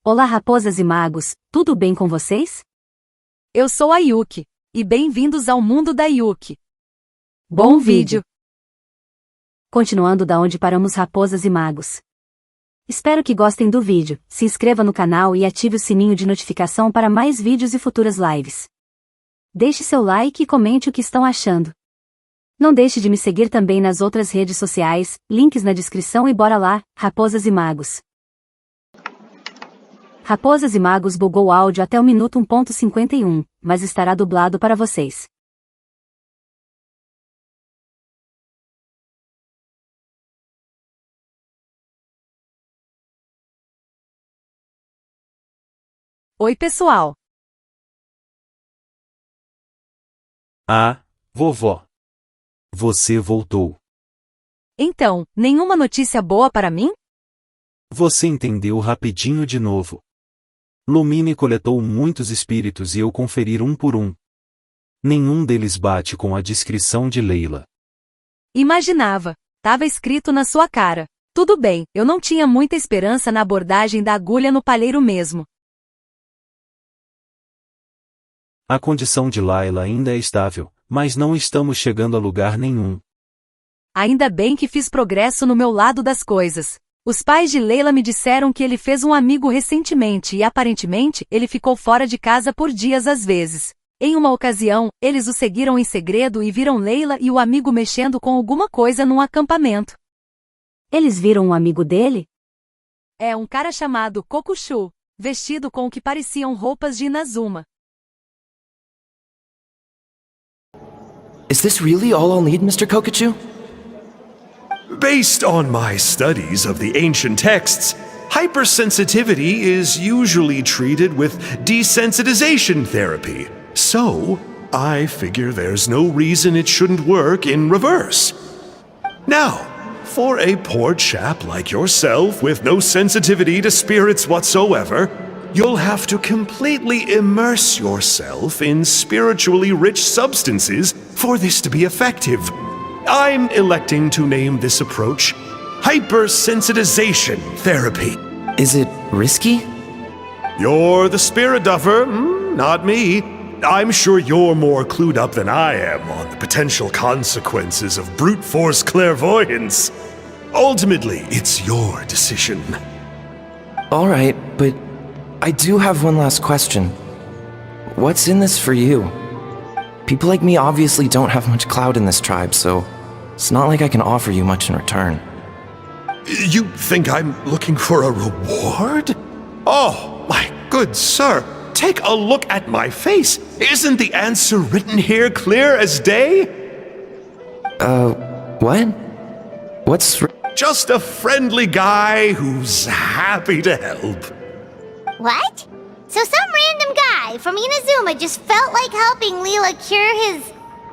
Olá raposas e magos, tudo bem com vocês? Eu sou a Yuki, e bem-vindos ao mundo da Yuki. Bom vídeo! Continuando da onde paramos raposas e magos. Espero que gostem do vídeo, se inscreva no canal e ative o sininho de notificação para mais vídeos e futuras lives. Deixe seu like e comente o que estão achando. Não deixe de me seguir também nas outras redes sociais, links na descrição e bora lá, raposas e magos. Raposas e magos bugou o áudio até o minuto 1.51, mas estará dublado para vocês. Oi pessoal! Ah, vovó. Você voltou. Então, nenhuma notícia boa para mim? Você entendeu rapidinho de novo. Lumine coletou muitos espíritos e eu conferi um por um. Nenhum deles bate com a descrição de Leila. Imaginava. Tava escrito na sua cara. Tudo bem, eu não tinha muita esperança na abordagem da agulha no palheiro mesmo. A condição de Layla ainda é estável, mas não estamos chegando a lugar nenhum. Ainda bem que fiz progresso no meu lado das coisas. Os pais de Leila me disseram que ele fez um amigo recentemente e aparentemente ele ficou fora de casa por dias às vezes. Em uma ocasião, eles o seguiram em segredo e viram Leila e o amigo mexendo com alguma coisa num acampamento. Eles viram um amigo dele? É um cara chamado Kokushu, vestido com o que pareciam roupas de Inazuma. Is this really all I'll need, Mr. Kokachu? Based on my studies of the ancient texts, hypersensitivity is usually treated with desensitization therapy. So, I figure there's no reason it shouldn't work in reverse. Now, for a poor chap like yourself with no sensitivity to spirits whatsoever, you'll have to completely immerse yourself in spiritually rich substances for this to be effective. I'm electing to name this approach hypersensitization therapy. Is it risky? You're the spirit duffer, not me. I'm sure you're more clued up than I am on the potential consequences of brute force clairvoyance. Ultimately, it's your decision. All right, but I do have one last question. What's in this for you? People like me obviously don't have much clout in this tribe, so it's not like I can offer you much in return. You think I'm looking for a reward? Oh, my good sir, take a look at my face. Isn't the answer written here clear as day? What? Just a friendly guy who's happy to help. What? So some random guy from Inazuma just felt like helping Leela cure his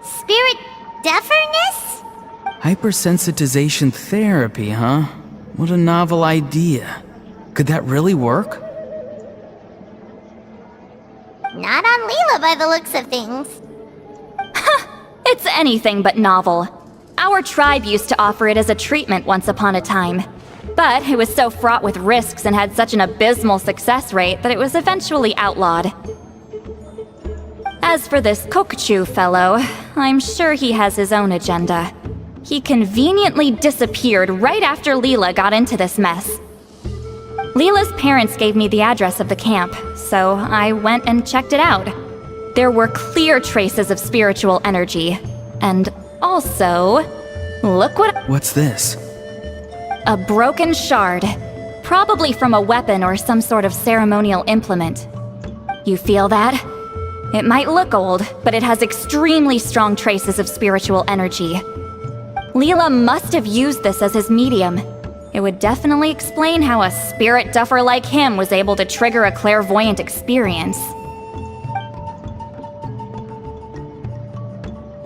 spirit deafness? Hypersensitization therapy, huh? What a novel idea. Could that really work? Not on Leela by the looks of things. It's anything but novel. Our tribe used to offer it as a treatment once upon a time. But it was so fraught with risks and had such an abysmal success rate that it was eventually outlawed. As for this Kokachu fellow, I'm sure he has his own agenda. He conveniently disappeared right after Leela got into this mess. Leela's parents gave me the address of the camp, so I went and checked it out. There were clear traces of spiritual energy. And also, look what— What's this? A broken shard. Probably from a weapon or some sort of ceremonial implement. You feel that? It might look old, but it has extremely strong traces of spiritual energy. Leela must have used this as his medium. It would definitely explain how a spirit duffer like him was able to trigger a clairvoyant experience.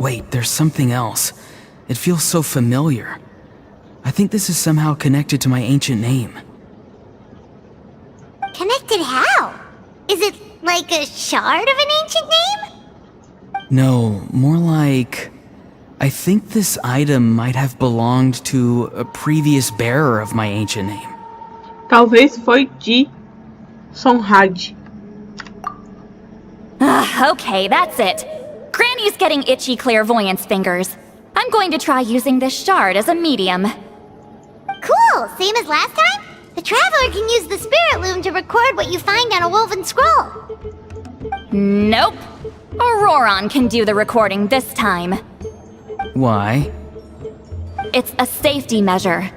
Wait, there's something else. It feels so familiar. I think this is somehow connected to my ancient name. Connected how? Is it like a shard of an ancient name? No, more like— I think this item might have belonged to a previous bearer of my ancient name. Talvez foi Di, Sonhad. Okay, that's it. Granny's getting itchy clairvoyance fingers. I'm going to try using this shard as a medium. Cool, same as last time? The Traveler can use the Spirit Loom to record what you find on a woven scroll. Nope. Auroron can do the recording this time. Why? It's a safety measure.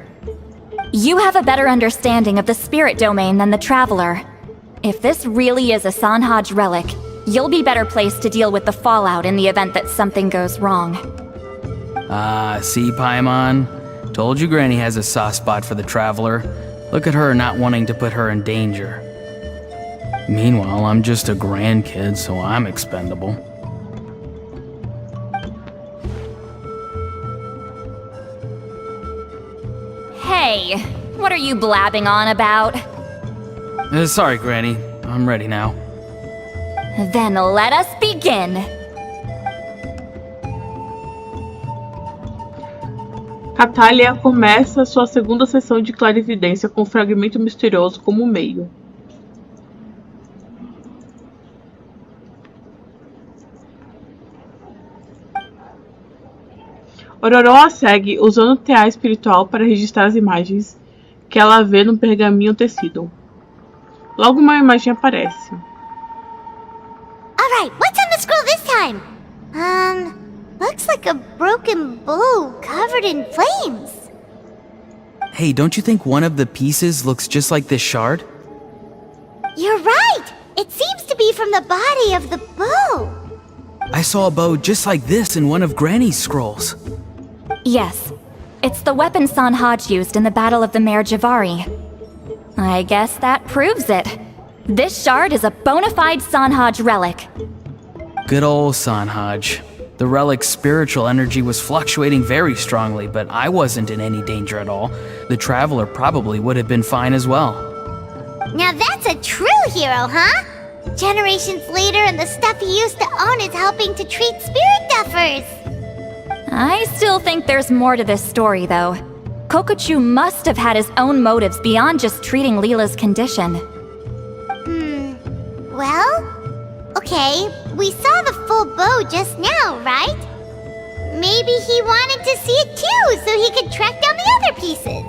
You have a better understanding of the spirit domain than the Traveler. If this really is a Sonhaj relic, you'll be better placed to deal with the fallout in the event that something goes wrong. See, Paimon? Told you Granny has a soft spot for the Traveler. Look at her not wanting to put her in danger. Meanwhile, I'm just a grandkid, so I'm expendable. Hey, what are you blabbing on about? Sorry, Granny. I'm ready now. Then let us begin. Catalia começa sua segunda sessão de clarividência com um fragmento misterioso como meio. Ororo a segue usando o TA espiritual para registrar as imagens que ela vê no pergaminho tecido. Logo uma imagem aparece. Alright, what's on the scroll this time? Looks like a broken bow covered in flames. Hey, don't you think one of the pieces looks just like this shard? You're right! It seems to be from the body of the bow. I saw a bow just like this in one of Granny's scrolls. Yes, it's the weapon Sonhaj used in the Battle of the Mare Javari. I guess that proves it. This shard is a bona fide Sonhaj relic. Good old Sonhaj. The relic's spiritual energy was fluctuating very strongly, but I wasn't in any danger at all. The Traveler probably would have been fine as well. Now that's a true hero, huh? Generations later and the stuff he used to own is helping to treat spirit duffers. I still think there's more to this story, though. Kokochu must have had his own motives beyond just treating Leela's condition. Well, okay, we saw the full bow just now, right? Maybe he wanted to see it too, so he could track down the other pieces.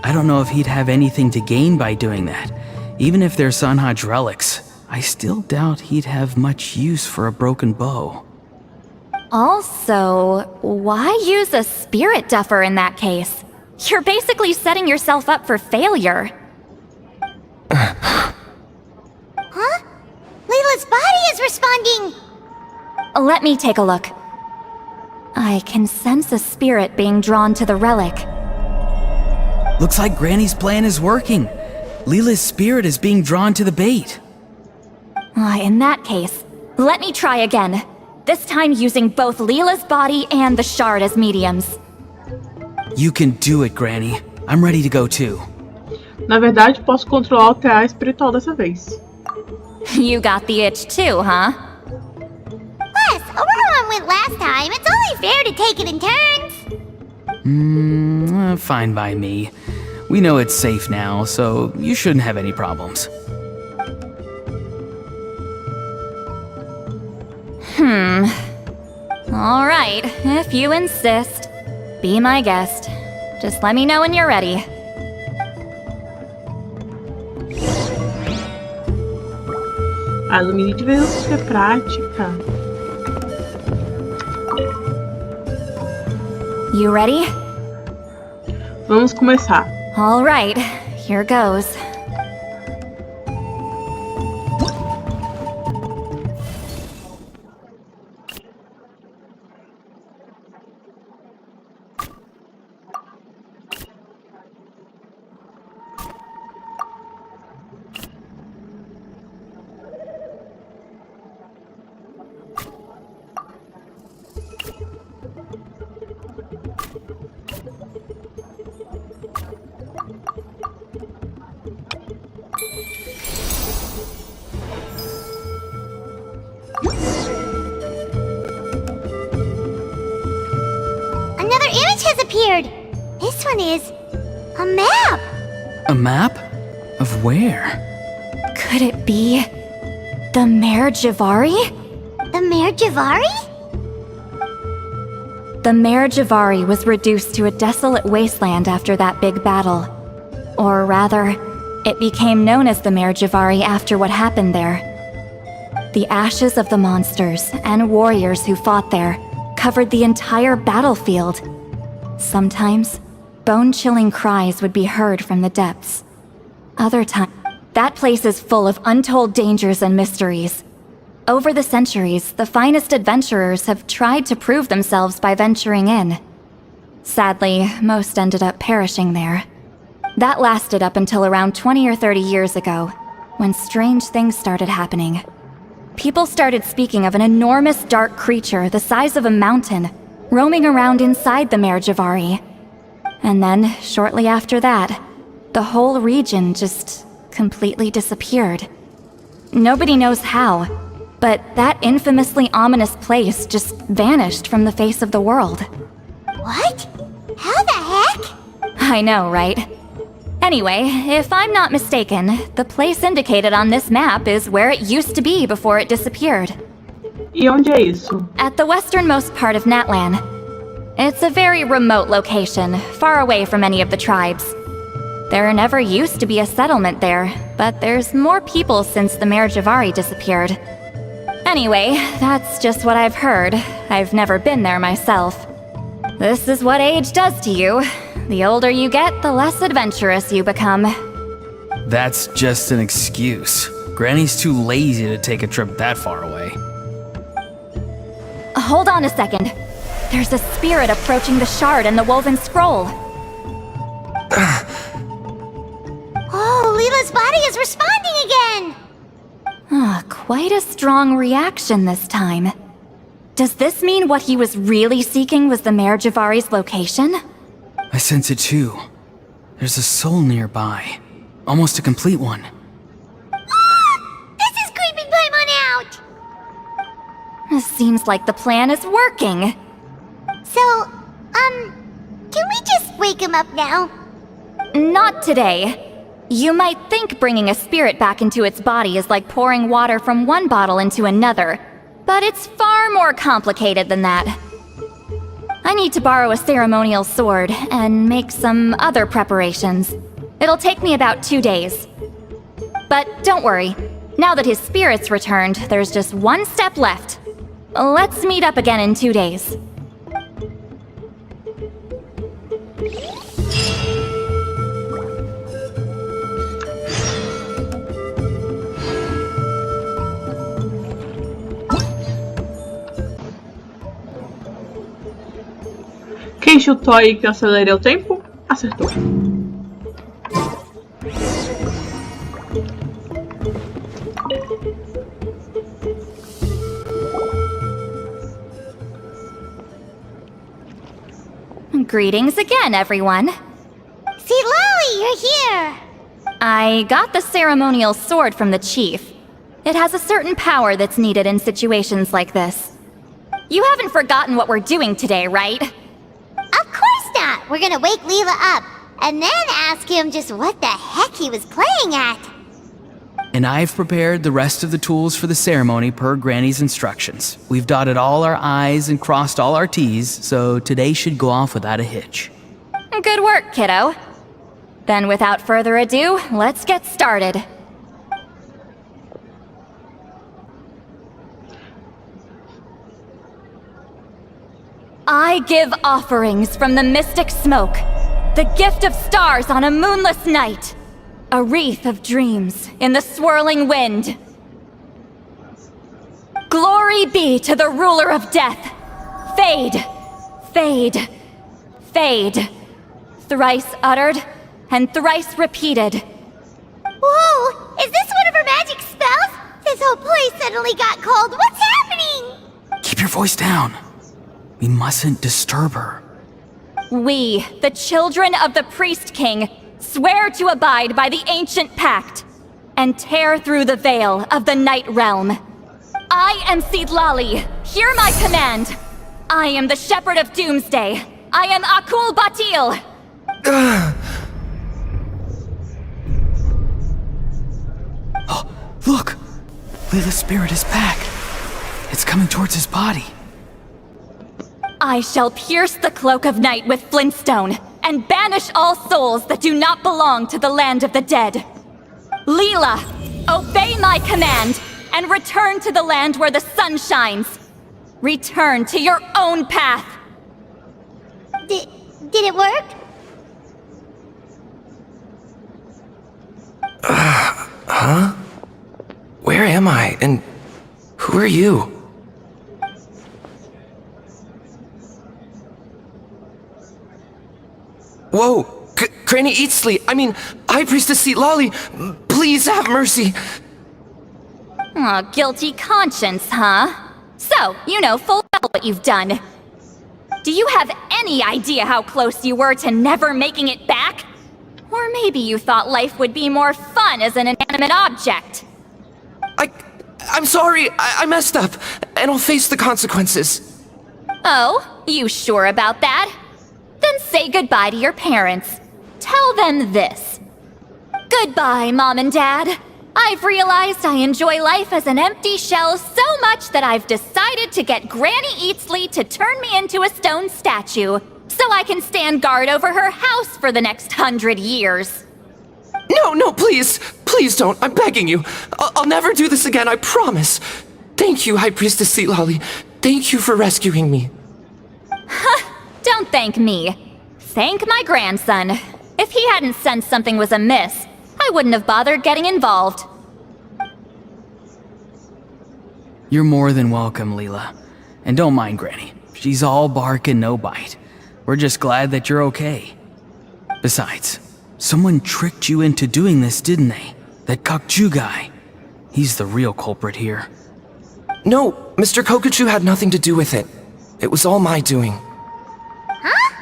I don't know if he'd have anything to gain by doing that. Even if they're Sonhaj relics, I still doubt he'd have much use for a broken bow. Also, why use a spirit duffer in that case? You're basically setting yourself up for failure. Huh? Layla's body is responding! Let me take a look. I can sense a spirit being drawn to the relic. Looks like Granny's plan is working. Leela's spirit is being drawn to the bait. In that case, let me try again. This time using both Leela's body and the shard as mediums. You can do it, Granny. I'm ready to go too. Na verdade, posso controlar o TA espiritual dessa vez. You got the itch too, huh? Plus, Auroron went last time. It's only fair to take it in turns. Fine by me. We know it's safe now, so you shouldn't have any problems. All right, if you insist. Be my guest. Just let me know when you're ready. A Lumine veio ser prática. You ready? Vamos começar. All right, here goes. Another image has appeared. This one is a map. A map? Of where? Could it be the Mare Javari? The Mare Javari? The Mare Javari was reduced to a desolate wasteland after that big battle. Or rather, it became known as the Mare Javari after what happened there. The ashes of the monsters and warriors who fought there covered the entire battlefield. Sometimes, bone-chilling cries would be heard from the depths. Other times, that place is full of untold dangers and mysteries. Over the centuries, the finest adventurers have tried to prove themselves by venturing in. Sadly, most ended up perishing there. That lasted up until around 20 or 30 years ago, when strange things started happening. People started speaking of an enormous dark creature the size of a mountain, roaming around inside the Mare Javari. And then, shortly after that, the whole region just completely disappeared. Nobody knows how, but that infamously ominous place just vanished from the face of the world. What? How the heck? I know, right? Anyway, if I'm not mistaken, the place indicated on this map is where it used to be before it disappeared. E onde é isso? At the westernmost part of Natlan. It's a very remote location, far away from any of the tribes. There never used to be a settlement there, but there's more people since the Mare Javari disappeared. Anyway, that's just what I've heard. I've never been there myself. This is what age does to you. The older you get, the less adventurous you become. That's just an excuse. Granny's too lazy to take a trip that far away. Hold on a second. There's a spirit approaching the shard and the woven scroll. Oh, Leela's body is responding again! Quite a strong reaction this time. Does this mean what he was really seeking was the Mare Javari's location? I sense it too. There's a soul nearby. Almost a complete one. This is creeping Paimon out! It seems like the plan is working. So, can we just wake him up now? Not today. You might think bringing a spirit back into its body is like pouring water from one bottle into another, but it's far more complicated than that. I need to borrow a ceremonial sword and make some other preparations. It'll take me about 2 days. But don't worry, now that his spirit's returned, there's just one step left. Let's meet up again in 2 days. Quem chutou aí que eu acelerei o tempo? Acertou. Greetings again, everyone. See, Lolly, you're here! I got the ceremonial sword from the chief. It has a certain power that's needed in situations like this. You haven't forgotten what we're doing today, right? Of course not! We're gonna wake Leela up, and then ask him just what the heck he was playing at. And I've prepared the rest of the tools for the ceremony per Granny's instructions. We've dotted all our I's and crossed all our T's, so today should go off without a hitch. Good work, kiddo. Then without further ado, let's get started. I give offerings from the mystic smoke, the gift of stars on a moonless night, a wreath of dreams in the swirling wind. Glory be to the ruler of death. Fade, fade, fade. Thrice uttered and thrice repeated. Whoa! Is this one of her magic spells? This whole place suddenly got cold. What's happening? Keep your voice down. We mustn't disturb her. We, the children of the Priest King, swear to abide by the ancient pact and tear through the veil of the Night Realm. I am Sidlali. Hear my command. I am the Shepherd of Doomsday. I am Akul Batil. Look! Lila's spirit is back. It's coming towards his body. I shall pierce the cloak of night with flintstone, and banish all souls that do not belong to the land of the dead. Lila, obey my command, and return to the land where the sun shines. Return to your own path. Did it work? Huh? Where am I? And who are you? Whoa! Granny Eatsley! I mean, High Priestess Lolly! Please have mercy! Aw, guilty conscience, huh? So, you know full well what you've done. Do you have any idea how close you were to never making it back? Or maybe you thought life would be more fun as an inanimate object. I'm sorry, I messed up, and I'll face the consequences. Oh, you sure about that? Then say goodbye to your parents. Tell them this. Goodbye, Mom and Dad. I've realized I enjoy life as an empty shell so much that I've decided to get Granny Eatsley to turn me into a stone statue, so I can stand guard over her house for the next 100 years. No, please! Please don't, I'm begging you. I'll never do this again, I promise. Thank you, High Priestess Lolly. Thank you for rescuing me. Don't thank me. Thank my grandson. If he hadn't sensed something was amiss, I wouldn't have bothered getting involved. You're more than welcome, Lila. And don't mind Granny. She's all bark and no bite. We're just glad that you're okay. Besides, someone tricked you into doing this, didn't they? That Kokju guy. He's the real culprit here. No, Mr. Kokachu had nothing to do with it. It was all my doing. Huh?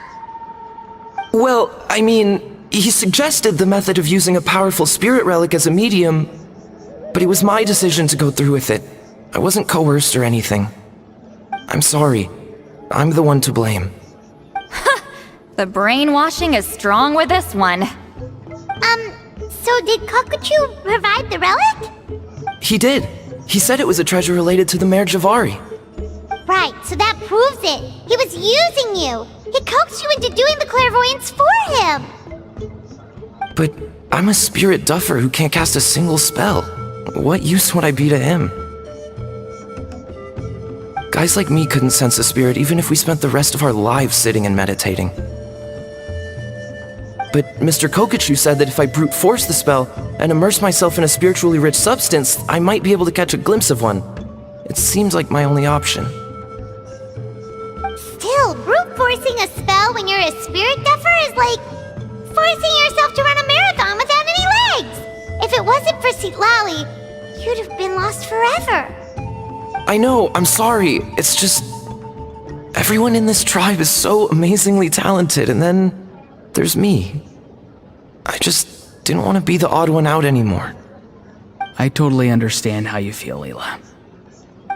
Well, I mean, he suggested the method of using a powerful spirit relic as a medium, but it was my decision to go through with it. I wasn't coerced or anything. I'm sorry. I'm the one to blame. The brainwashing is strong with this one. So did Kokuchu provide the relic? He did. He said it was a treasure related to the Mare Javari. Right, so that proves it. He was using you. He coaxed you into doing the clairvoyance for him. But I'm a spirit duffer who can't cast a single spell. What use would I be to him? Guys like me couldn't sense a spirit even if we spent the rest of our lives sitting and meditating. But Mr. Kokachu said that if I brute force the spell and immerse myself in a spiritually rich substance, I might be able to catch a glimpse of one. It seems like my only option. Still, brute forcing a spell when you're a spirit duffer is like forcing yourself to run a marathon without any legs. If it wasn't for Lolly, you'd have been lost forever. I know, I'm sorry. It's just... everyone in this tribe is so amazingly talented, and then there's me. I just didn't want to be the odd one out anymore. I totally understand how you feel, Lila.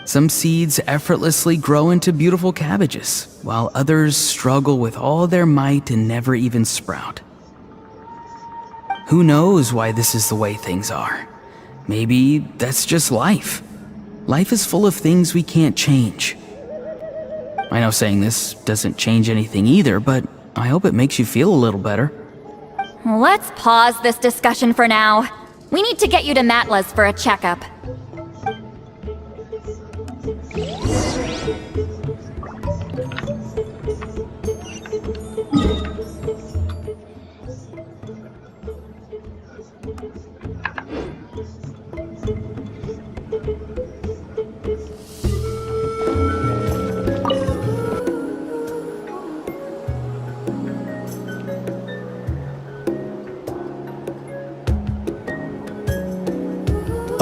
Some seeds effortlessly grow into beautiful cabbages, while others struggle with all their might and never even sprout. Who knows why this is the way things are? Maybe that's just life. Life is full of things we can't change. I know saying this doesn't change anything either, but I hope it makes you feel a little better. Let's pause this discussion for now. We need to get you to Matla's for a checkup.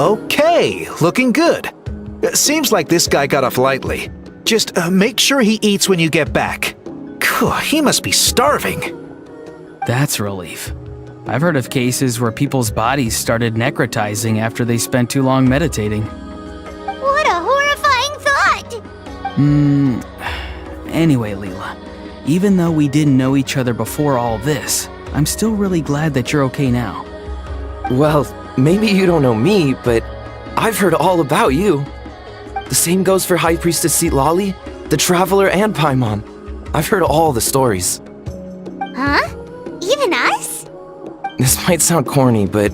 Okay, looking good. Seems like this guy got off lightly. Just make sure he eats when you get back. He must be starving. That's a relief. I've heard of cases where people's bodies started necrotizing after they spent too long meditating. What a horrifying thought! Anyway, Lila, even though we didn't know each other before all this, I'm still really glad that you're okay now. Well, maybe you don't know me, but I've heard all about you. The same goes for High Priestess Lolly, the Traveler, and Paimon. I've heard all the stories. Huh? Even us? This might sound corny, but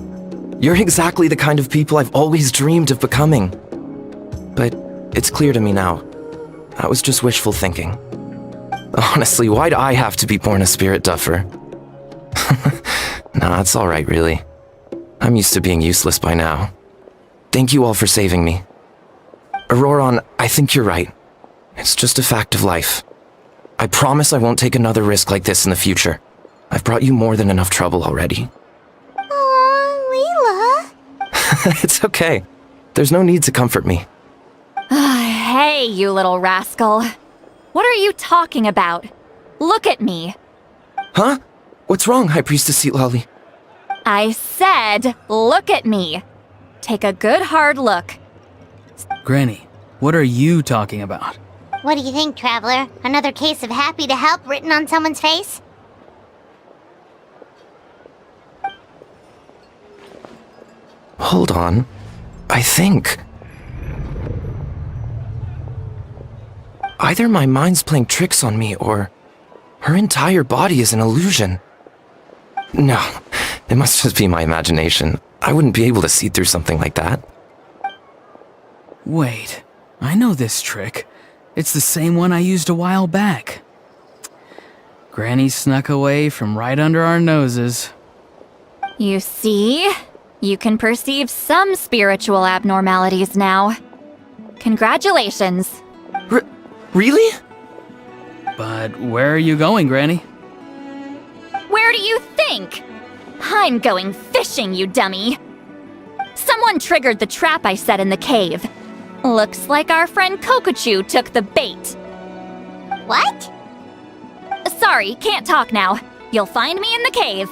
you're exactly the kind of people I've always dreamed of becoming. But it's clear to me now. That was just wishful thinking. Honestly, why'd I have to be born a spirit duffer? Nah, it's alright, really. I'm used to being useless by now. Thank you all for saving me. Auroron, I think you're right. It's just a fact of life. I promise I won't take another risk like this in the future. I've brought you more than enough trouble already. Leela. It's okay. There's no need to comfort me. Hey, you little rascal. What are you talking about? Look at me. Huh? What's wrong, High Priestess Lolly? I said, look at me. Take a good hard look. Granny, what are you talking about? What do you think, Traveler? Another case of happy to help written on someone's face? Hold on. I think... either my mind's playing tricks on me, or her entire body is an illusion. No, it must just be my imagination. I wouldn't be able to see through something like that. Wait, I know this trick. It's the same one I used a while back. Granny snuck away from right under our noses. You see? You can perceive some spiritual abnormalities now. Congratulations. Really? But where are you going, Granny? Where do you think? I'm going fishing, you dummy. Someone triggered the trap I set in the cave. Looks like our friend Kokochu took the bait. What? Sorry, can't talk now. You'll find me in the cave.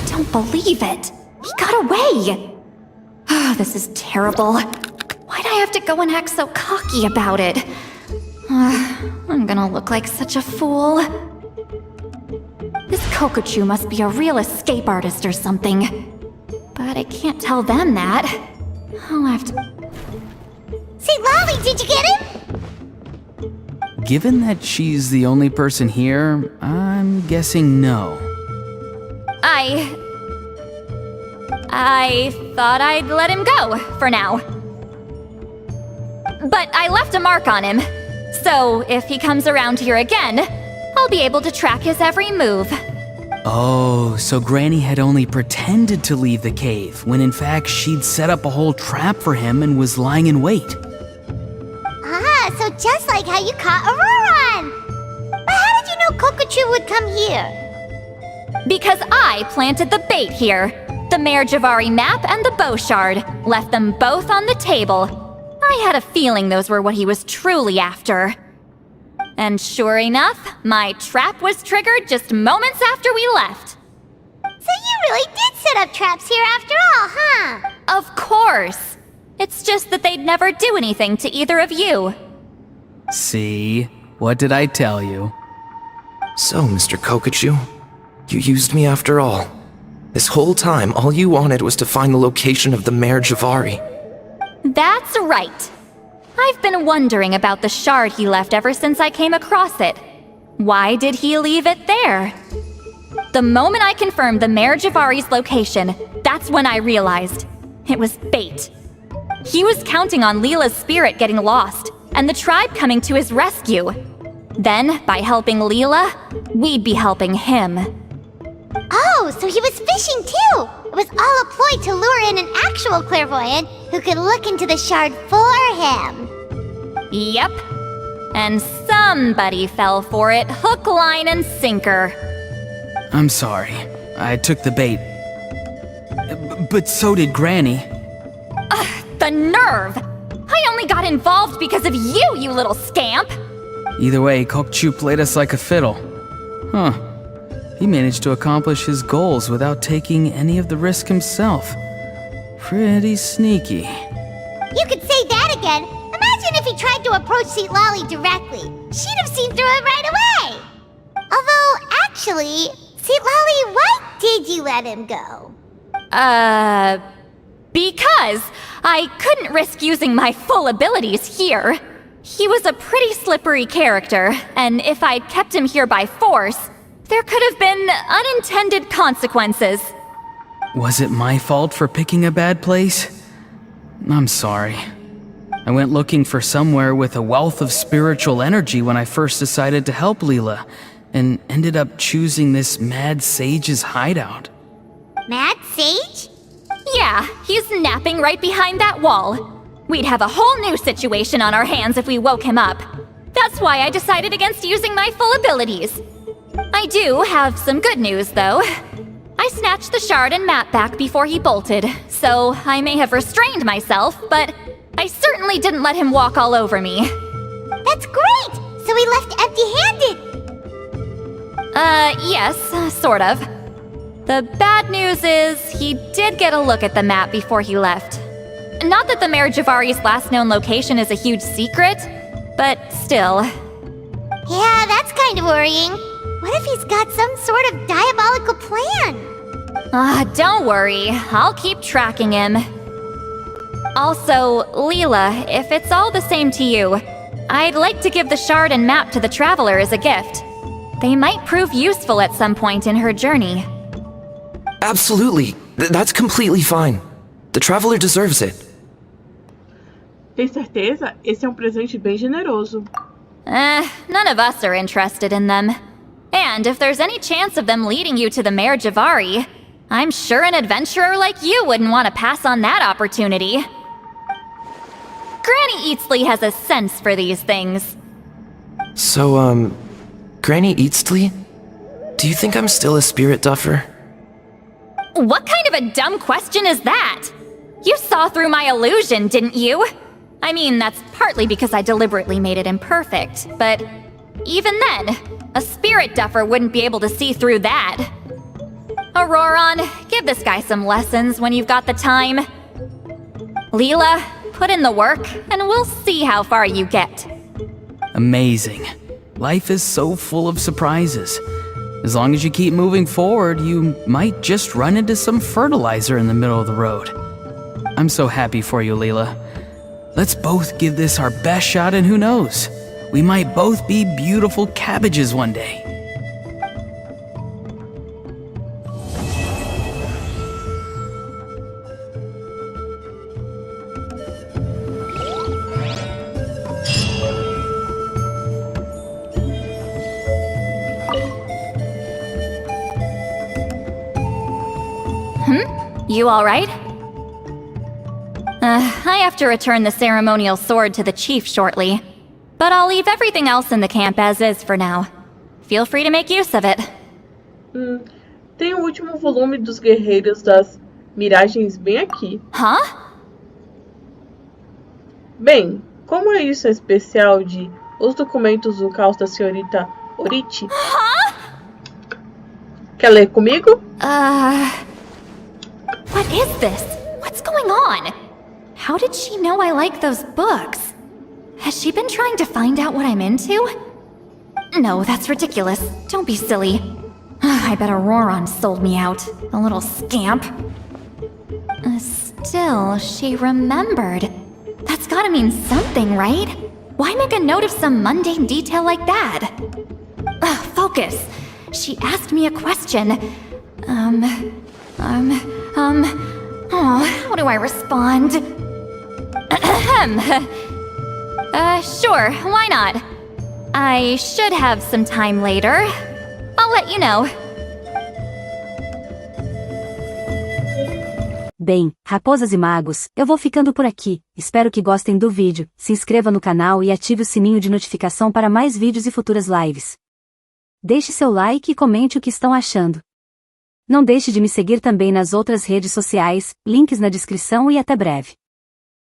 Don't believe it. He got away. This is terrible. Why'd I have to go and act so cocky about it? I'm gonna look like such a fool. This Kokochu must be a real escape artist or something. But I can't tell them that. I'll have to... Say, Lolly, did you get him? Given that she's the only person here, I'm guessing no. I thought I'd let him go, for now. But I left a mark on him, so if he comes around here again, I'll be able to track his every move. Oh, so Granny had only pretended to leave the cave, when in fact she'd set up a whole trap for him and was lying in wait. Ah, so just like how you caught Auroron! But how did you know Kokochu would come here? Because I planted the bait here. The Mare Javari map and the bow shard. Left them both on the table. I had a feeling those were what he was truly after. And sure enough, my trap was triggered just moments after we left. So you really did set up traps here after all, huh? Of course. It's just that they'd never do anything to either of you. See? What did I tell you? So, Mr. Kokochu, you used me after all. This whole time, all you wanted was to find the location of the Mare Javari. That's right. I've been wondering about the shard he left ever since I came across it. Why did he leave it there? The moment I confirmed the Mare Javari's location, that's when I realized. It was bait. He was counting on Leela's spirit getting lost, and the tribe coming to his rescue. Then, by helping Leela, we'd be helping him. Oh, so he was fishing too! It was all a ploy to lure in an actual clairvoyant who could look into the shard for him. Yep. And somebody fell for it, hook, line, and sinker. I'm sorry. I took the bait. But so did Granny. The The nerve! I only got involved because of you, you little scamp! Either way, Kokchu played us like a fiddle. Huh. He managed to accomplish his goals without taking any of the risk himself. Pretty sneaky. You could say that again. Imagine if he tried to approach Lolly directly. She'd have seen through it right away. Although, actually, Lolly, why did you let him go? Because I couldn't risk using my full abilities here. He was a pretty slippery character, and if I'd kept him here by force, there could have been unintended consequences. Was it my fault for picking a bad place? I'm sorry. I went looking for somewhere with a wealth of spiritual energy when I first decided to help Leela, and ended up choosing this mad sage's hideout. Mad Sage? Yeah, he's napping right behind that wall. We'd have a whole new situation on our hands if we woke him up. That's why I decided against using my full abilities. I do have some good news, though. I snatched the shard and map back before he bolted, so I may have restrained myself, but I certainly didn't let him walk all over me. That's great! So he left empty-handed! Yes, sort of. The bad news is, he did get a look at the map before he left. Not that the Mayor Javari's last known location is a huge secret, but still. Yeah, that's kind of worrying. What if he's got some sort of diabolical plan? Don't worry. I'll keep tracking him. Also, Leela, if it's all the same to you, I'd like to give the shard and map to the Traveler as a gift. They might prove useful at some point in her journey. Absolutely. That's completely fine. The Traveler deserves it. Tem certeza? Esse é presente bem generoso. None of us are interested in them. And if there's any chance of them leading you to the Mayor Javari, I'm sure an adventurer like you wouldn't want to pass on that opportunity. Granny Eatsley has a sense for these things. So, Granny Eatsley? Do you think I'm still a spirit duffer? What kind of a dumb question is that? You saw through my illusion, didn't you? I mean, that's partly because I deliberately made it imperfect, but even then, a spirit duffer wouldn't be able to see through that. Auroron, give this guy some lessons when you've got the time. Leela, put in the work, and we'll see how far you get. Amazing. Life is so full of surprises. As long as you keep moving forward, you might just run into some fertilizer in the middle of the road. I'm so happy for you, Leela. Let's both give this our best shot, and who knows? We might both be beautiful cabbages one day. You alright? I have to return the ceremonial sword to the chief shortly. But I'll leave everything else in the camp as is for now. Feel free to make use of it. Tem o último volume dos Guerreiros das Miragens bem aqui. Huh? Bem, como a edição especial de Os Documentos do Caos da Senhorita Oriti. Huh? Quer ler comigo? What is this? What's going on? How did she know I like those books? Has she been trying to find out what I'm into? No, that's ridiculous. Don't be silly. I bet Auroron sold me out. The little scamp. Still, she remembered. That's gotta mean something, right? Why make a note of some mundane detail like that? Focus. She asked me a question. How do I respond? Sure, why not? I should have some time later. I'll let you know. Bem, raposas e magos, eu vou ficando por aqui. Espero que gostem do vídeo. Se inscreva no canal e ative o sininho de notificação para mais vídeos e futuras lives. Deixe seu like e comente o que estão achando. Não deixe de me seguir também nas outras redes sociais, links na descrição e até breve.